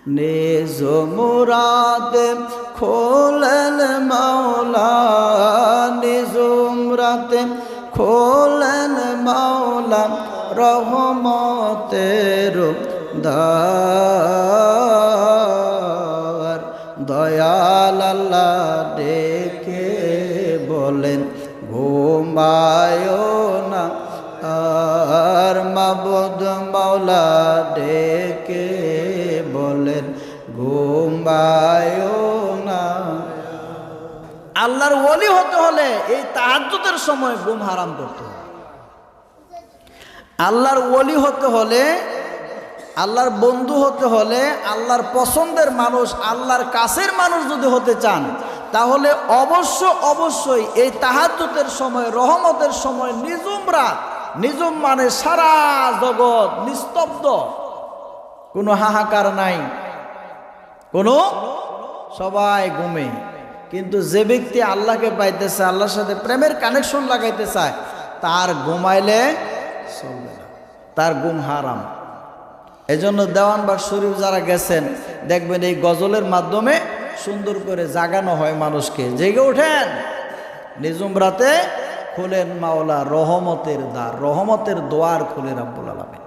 নিজ মুরাদে খোলেন মাওলা, নিজ মুরাদে খোলেন মাওলা, রহমতের দ্বার। দয়াল আল্লাহ ডেকে বলেন ঘুমায় না, আর মাবুদ মাওলা ডেকে বলেন ঘুমায় না। আল্লাহর ওলি হতে হলে এই তাহাজ্জুদের সময় ঘুম হারাম করতে হবে। আল্লাহর ওলি হতে হলে, আল্লাহর বন্ধু হতে হলে, আল্লাহর পছন্দের মানুষ, আল্লাহর কাছের মানুষ যদি হতে চান, তাহলে অবশ্যই এই তাহাজ্জুদের সময়, রহমতের সময় নিজুম রাত, নিজুম মানে সারা জগৎ নিস্তব্ধ, কোনো হাহাকার নাই, কোনো, সবাই ঘুমে। কিন্তু যে ব্যক্তি আল্লাহকে পাইতে চায়, আল্লাহর সাথে প্রেমের কানেকশন লাগাইতে চায়, তার ঘুমাইলে চলবে না, তার ঘুম হারাম। এজন্য দেওয়ানবাগ শরীফ যারা গেছেন দেখবেন এই গজলের মাধ্যমে সুন্দর করে জাগানো হয় মানুষকে, জেগে ওঠেন, নিজুম রাতে খোলেন মাওলা রহমতের দ্বার, রহমতের দোয়ার খুলে রাব্বুল আলামিন।